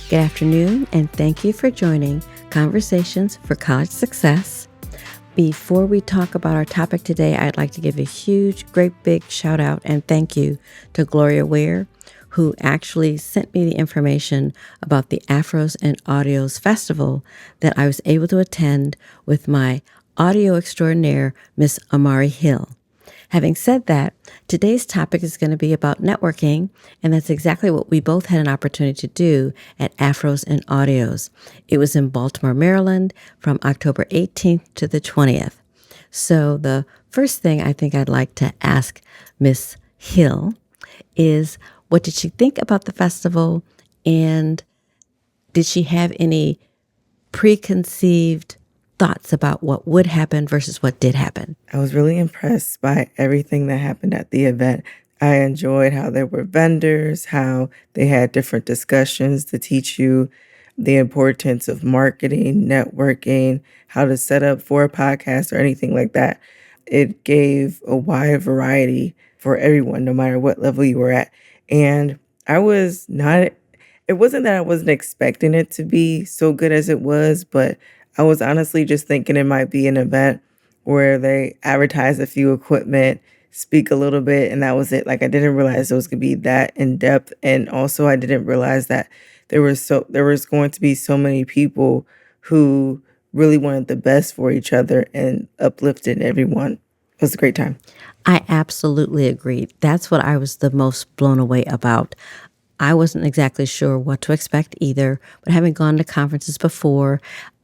Good afternoon, and thank you for joining Conversations for College Success. Before we talk about our topic today, I'd like to give a huge, great big shout out and thank you to Gloria Ware, who actually sent me the information about the Afros and Audios Festival that I was able to attend with my audio extraordinaire, Miss Imari Hill. Having said that, today's topic is going to be about networking, and that's exactly what we both had an opportunity to do at Afros and Audios. It was in Baltimore, Maryland, from October 18th to the 20th. So the first thing I think I'd like to ask Miss Hill is, what did she think about the festival, and did she have any preconceived thoughts about what would happen versus what did happen? I was really impressed by everything that happened at the event. I enjoyed how there were vendors, how they had different discussions to teach you the importance of marketing, networking, how to set up for a podcast or anything like that. It gave a wide variety for everyone, no matter what level you were at. And I was not, it wasn't that I wasn't expecting it to be so good as it was, but I was honestly just thinking it might be an event where they advertise a few equipment, speak a little bit, and that was it. Like, I didn't realize it was going to be that in depth. And also I didn't realize that there was going to be so many people who really wanted the best for each other and uplifted everyone. It was a great time. I absolutely agree. That's what I was the most blown away about. I wasn't exactly sure what to expect either, but having gone to conferences before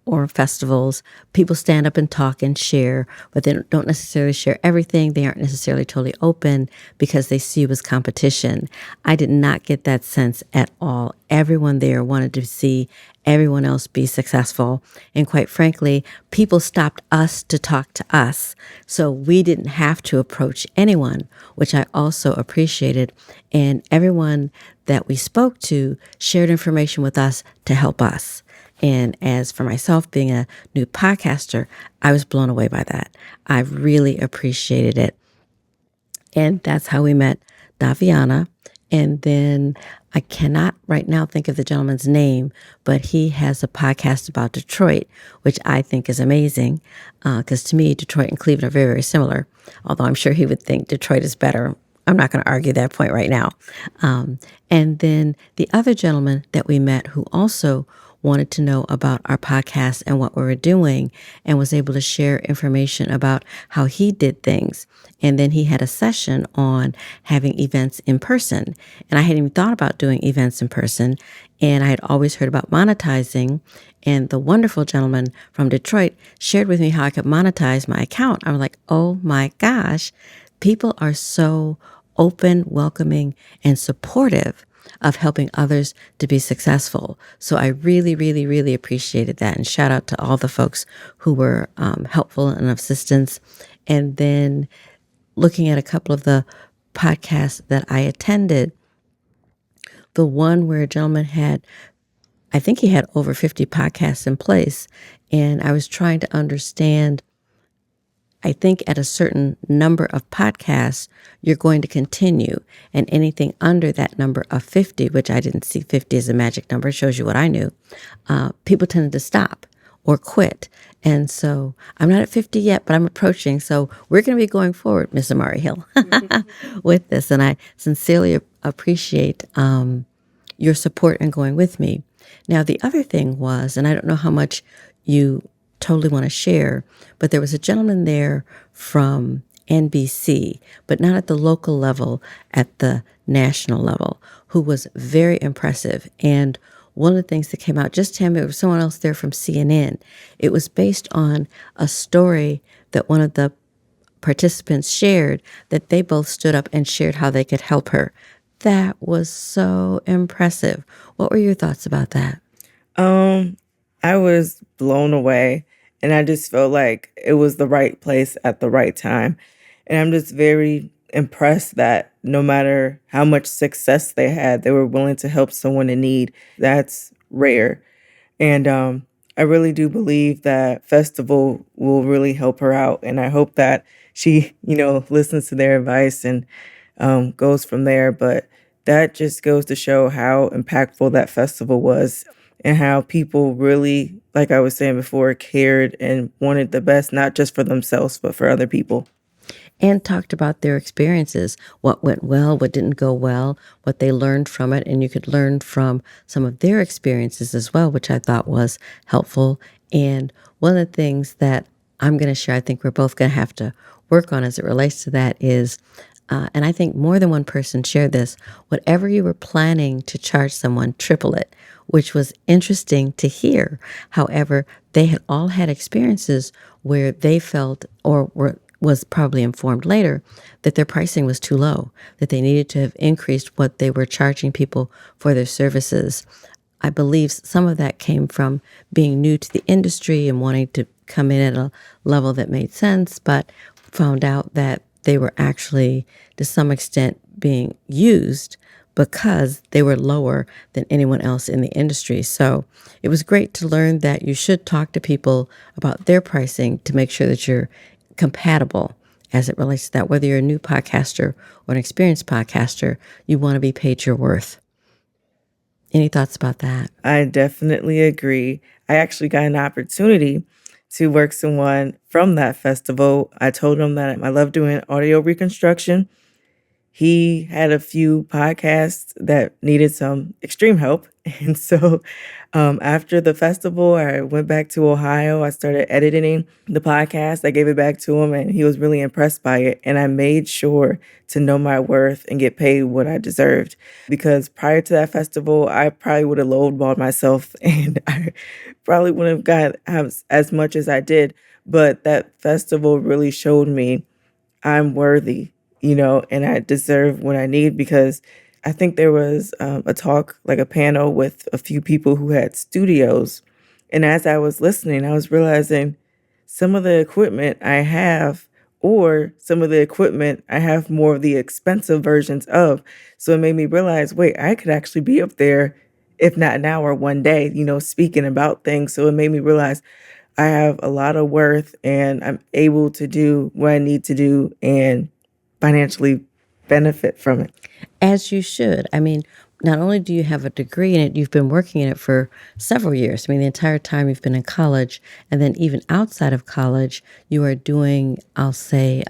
or festivals, people stand up and talk and share, but they don't necessarily share everything. They aren't necessarily totally open because they see you as competition. I did not get that sense at all. Everyone there wanted to see everyone else be successful. And quite frankly, people stopped us to talk to us. So we didn't have to approach anyone, which I also appreciated. And everyone that we spoke to shared information with us to help us. And as for myself, being a new podcaster, I was blown away by that. I really appreciated it. And that's how we met Daviana. And then I cannot right now think of the gentleman's name, but he has a podcast about Detroit, which I think is amazing. Because to me, Detroit and Cleveland are very, very similar. Although I'm sure he would think Detroit is better. I'm not going to argue that point right now. And then the other gentleman that we met who also wanted to know about our podcast and what we were doing and was able to share information about how he did things. And then he had a session on having events in person. And I hadn't even thought about doing events in person. And I had always heard about monetizing. And the wonderful gentleman from Detroit shared with me how I could monetize my account. I was like, oh my gosh, people are so open, welcoming, and supportive of helping others to be successful. So I really, really, really appreciated that. And shout out to all the folks who were helpful and of assistance. And then looking at a couple of the podcasts that I attended, the one where a gentleman had, I think he had over 50 podcasts in place. And I was trying to understand, I think at a certain number of podcasts, you're going to continue. And anything under that number of 50, which I didn't see 50 as a magic number, shows you what I knew, people tended to stop or quit. And so I'm not at 50 yet, but I'm approaching. So we're going to be going forward, Miss Imari Hill, with this. And I sincerely appreciate your support and going with me. Now, the other thing was, and I don't know how much you totally want to share, but there was a gentleman there from NBC, but not at the local level, at the national level, who was very impressive. And one of the things that came out, just him, there was someone else there from CNN. It was based on a story that one of the participants shared, that they both stood up and shared how they could help her. That was so impressive. What were your thoughts about that? I was blown away, and I just felt like it was the right place at the right time. And I'm just very impressed that no matter how much success they had, they were willing to help someone in need. That's rare. And I really do believe that festival will really help her out. And I hope that she, listens to their advice and goes from there. But that just goes to show how impactful that festival was and how people really, like I was saying before, cared and wanted the best, not just for themselves, but for other people. And talked about their experiences, what went well, what didn't go well, what they learned from it. And you could learn from some of their experiences as well, which I thought was helpful. And one of the things that I'm going to share, I think we're both going to have to work on as it relates to that is, and I think more than one person shared this, whatever you were planning to charge someone, triple it, which was interesting to hear. However, they had all had experiences where they felt or was probably informed later that their pricing was too low, that they needed to have increased what they were charging people for their services. I believe some of that came from being new to the industry and wanting to come in at a level that made sense, but found out that they were actually, to some extent, being used because they were lower than anyone else in the industry. So it was great to learn that you should talk to people about their pricing to make sure that you're compatible as it relates to that. Whether you're a new podcaster or an experienced podcaster, you want to be paid your worth. Any thoughts about that? I definitely agree. I actually got an opportunity to work someone from that festival. I told him that I love doing audio reconstruction. He had a few podcasts that needed some extreme help. And so after the festival, I went back to Ohio. I started editing the podcast. I gave it back to him, and he was really impressed by it. And I made sure to know my worth and get paid what I deserved. Because prior to that festival, I probably would have lowballed myself and I probably wouldn't have got as much as I did. But that festival really showed me I'm worthy, and I deserve what I need because I think there was a talk, like a panel with a few people who had studios. And as I was listening, I was realizing some of the equipment I have, or some of the equipment I have more of the expensive versions of. So it made me realize, wait, I could actually be up there, if not now or one day, speaking about things. So it made me realize I have a lot of worth and I'm able to do what I need to do and financially benefit from it. As you should. I mean, not only do you have a degree in it, you've been working in it for several years. I mean, the entire time you've been in college, and then even outside of college, you are doing, I'll say,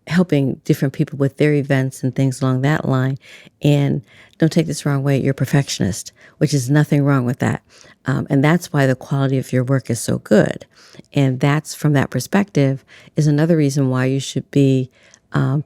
helping different people with their events and things along that line. And don't take this the wrong way, you're a perfectionist, which is nothing wrong with that. And that's why the quality of your work is so good. And that's from that perspective is another reason why you should be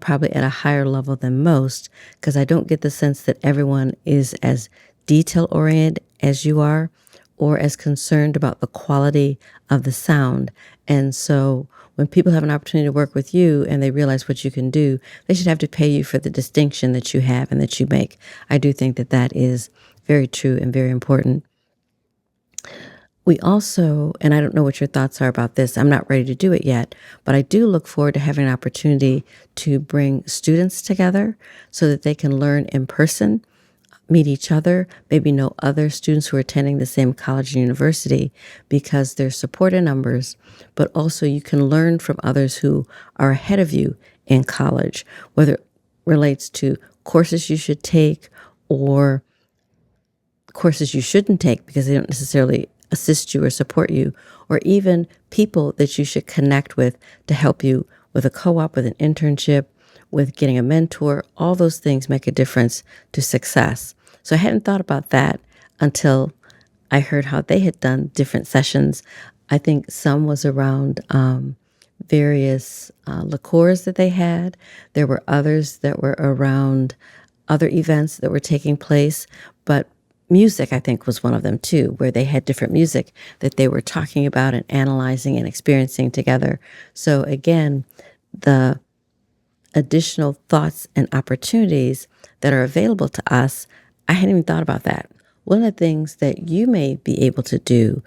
probably at a higher level than most, because I don't get the sense that everyone is as detail oriented as you are or as concerned about the quality of the sound. And so when people have an opportunity to work with you and they realize what you can do, they should have to pay you for the distinction that you have and that you make. I do think that that is very true and very important. We also, and I don't know what your thoughts are about this, I'm not ready to do it yet, but I do look forward to having an opportunity to bring students together so that they can learn in person, meet each other, maybe know other students who are attending the same college and university, because there's support in numbers, but also you can learn from others who are ahead of you in college, whether it relates to courses you should take or courses you shouldn't take because they don't necessarily assist you or support you, or even people that you should connect with to help you with a co-op, with an internship, with getting a mentor. All those things make a difference to success. So I hadn't thought about that until I heard how they had done different sessions. I think some was around various liqueurs that they had. There were others that were around other events that were taking place, but music, I think, was one of them too, where they had different music that they were talking about and analyzing and experiencing together. So again, the additional thoughts and opportunities that are available to us, I hadn't even thought about that. One of the things that you may be able to do,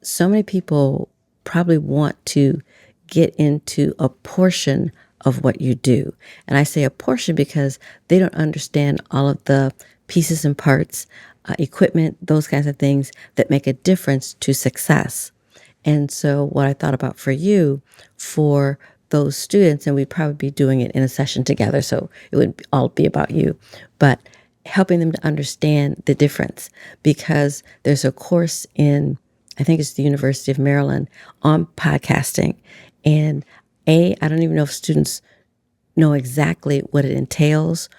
so many people probably want to get into a portion of what you do. And I say a portion because they don't understand all of the pieces and parts, equipment, those kinds of things that make a difference to success. And so what I thought about for you, for those students, and we'd probably be doing it in a session together, so it would all be about you. But helping them to understand the difference, because there's a course in, I think it's the University of Maryland, on podcasting. And I don't even know if students know exactly what it entails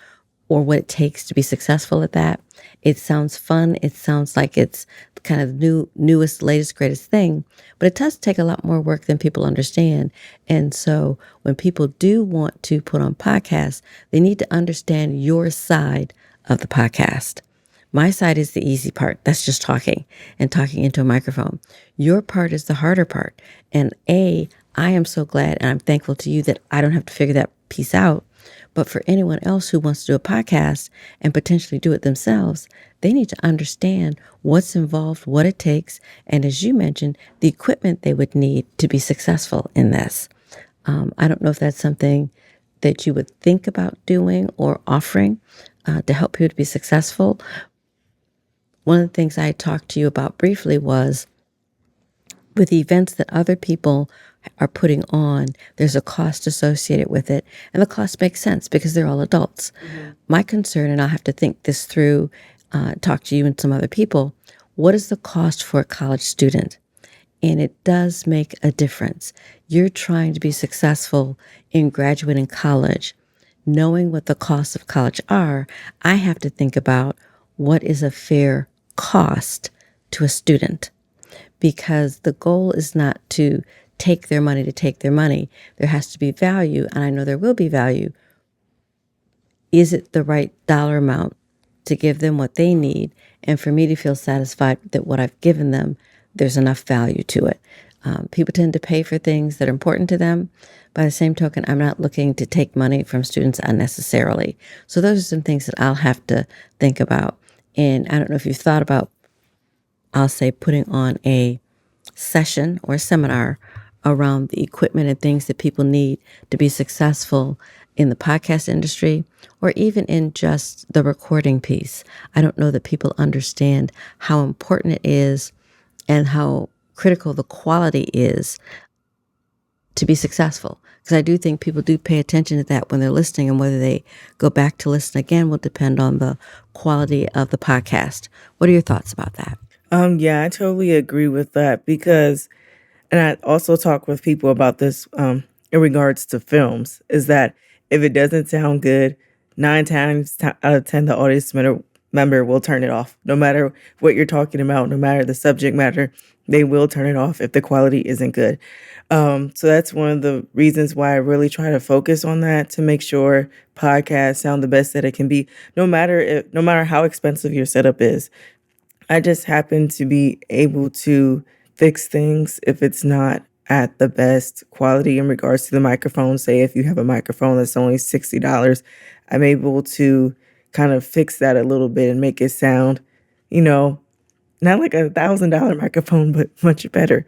or what it takes to be successful at that. It sounds fun. It sounds like it's kind of newest, latest, greatest thing, but it does take a lot more work than people understand. And so when people do want to put on podcasts, they need to understand your side of the podcast. My side is the easy part. That's just talking and talking into a microphone. Your part is the harder part. And I am so glad and I'm thankful to you that I don't have to figure that piece out. But for anyone else who wants to do a podcast and potentially do it themselves, they need to understand what's involved, what it takes, and as you mentioned, the equipment they would need to be successful in this. I don't know if that's something that you would think about doing or offering to help people to be successful. One of the things I talked to you about briefly was with the events that other people are putting on, there's a cost associated with it. And the cost makes sense because they're all adults. Mm-hmm. My concern, and I'll have to think this through, talk to you and some other people, what is the cost for a college student? And it does make a difference. You're trying to be successful in graduating college. Knowing what the costs of college are, I have to think about what is a fair cost to a student, because the goal is not to take their money to take their money. There has to be value, and I know there will be value. Is it the right dollar amount to give them what they need, and for me to feel satisfied that what I've given them, there's enough value to it? People tend to pay for things that are important to them. By the same token, I'm not looking to take money from students unnecessarily. So those are some things that I'll have to think about. And I don't know if you've thought about, I'll say, putting on a session or a seminar around the equipment and things that people need to be successful in the podcast industry, or even in just the recording piece. I don't know that people understand how important it is and how critical the quality is to be successful. Because I do think people do pay attention to that when they're listening, and whether they go back to listen again will depend on the quality of the podcast. What are your thoughts about that? Yeah, I totally agree with that because, and I also talk with people about this in regards to films, is that if it doesn't sound good, nine times out of 10, the member will turn it off. No matter what you're talking about, no matter the subject matter, they will turn it off if the quality isn't good. So that's one of the reasons why I really try to focus on that, to make sure podcasts sound the best that it can be, no matter how expensive your setup is. I just happen to be able to fix things if it's not at the best quality in regards to the microphone. Say if you have a microphone that's only $60, I'm able to kind of fix that a little bit and make it sound, you know, not like $1,000 microphone, but much better.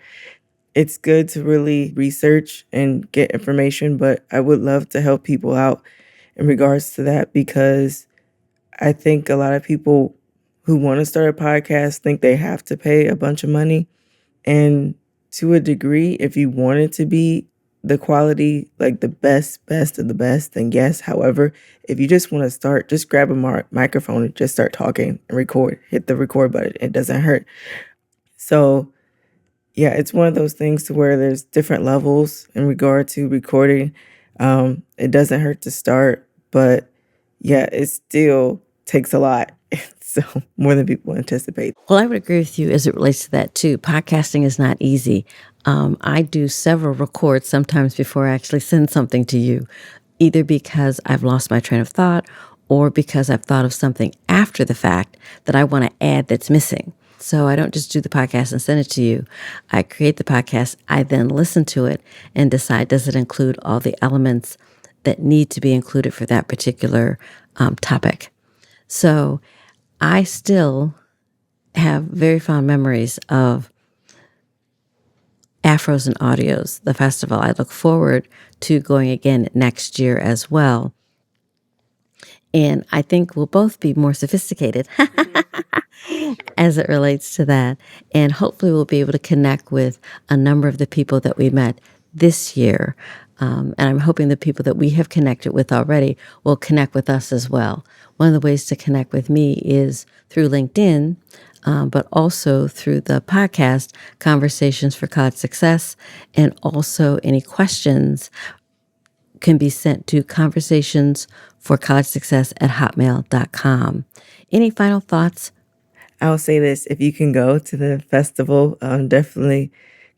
It's good to really research and get information, but I would love to help people out in regards to that, because I think a lot of people who want to start a podcast think they have to pay a bunch of money. And to a degree, if you want it to be the quality, like the best of the best, then yes. However, if you just want to start, just grab a microphone and just start talking and record. Hit the record button. It doesn't hurt. So yeah, it's one of those things to where there's different levels in regard to recording. It doesn't hurt to start, but yeah, it still takes a lot. So more than people anticipate. Well, I would agree with you as it relates to that too. Podcasting is not easy. I do several records sometimes before I actually send something to you, either because I've lost my train of thought or because I've thought of something after the fact that I want to add that's missing. So I don't just do the podcast and send it to you. I create the podcast. I then listen to it and decide, does it include all the elements that need to be included for that particular topic? So I still have very fond memories of Afros and Audios, the festival. I look forward to going again next year as well. And I think we'll both be more sophisticated as it relates to that. And hopefully we'll be able to connect with a number of the people that we met this year. And I'm hoping the people that we have connected with already will connect with us as well. One of the ways to connect with me is through LinkedIn, but also through the podcast, Conversations for College Success. And also, any questions can be sent to conversationsforcollegesuccess@hotmail.com. Any final thoughts? I'll say this, if you can go to the festival, definitely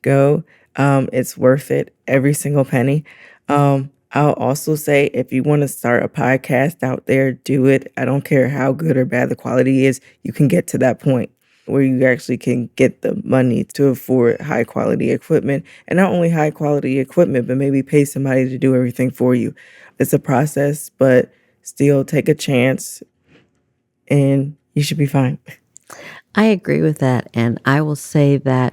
go. It's worth it, every single penny. I'll also say if you want to start a podcast out there, do it. I don't care how good or bad the quality is, you can get to that point where you actually can get the money to afford high quality equipment, and not only high quality equipment, but maybe pay somebody to do everything for you. It's a process, but still take a chance and you should be fine. I agree with that. And I will say that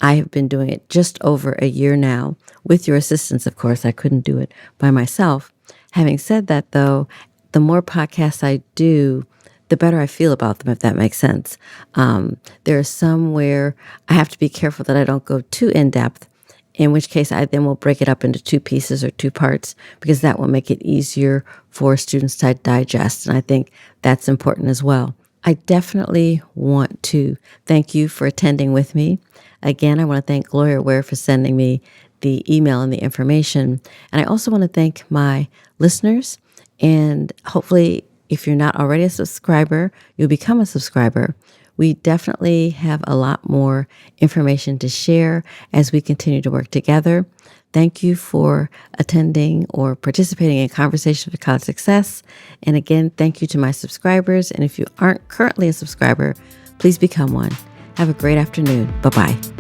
I have been doing it just over a year now, with your assistance, of course. I couldn't do it by myself. Having said that, though, the more podcasts I do, the better I feel about them, if that makes sense. There are some where I have to be careful that I don't go too in depth, in which case I then will break it up into two pieces or two parts, because that will make it easier for students to digest. And I think that's important as well. I definitely want to thank you for attending with me. Again, I want to thank Gloria Ware for sending me the email and the information. And I also want to thank my listeners. And hopefully, if you're not already a subscriber, you'll become a subscriber. We definitely have a lot more information to share as we continue to work together. Thank you for attending or participating in Conversations for College Success. And again, thank you to my subscribers. And if you aren't currently a subscriber, please become one. Have a great afternoon. Bye-bye.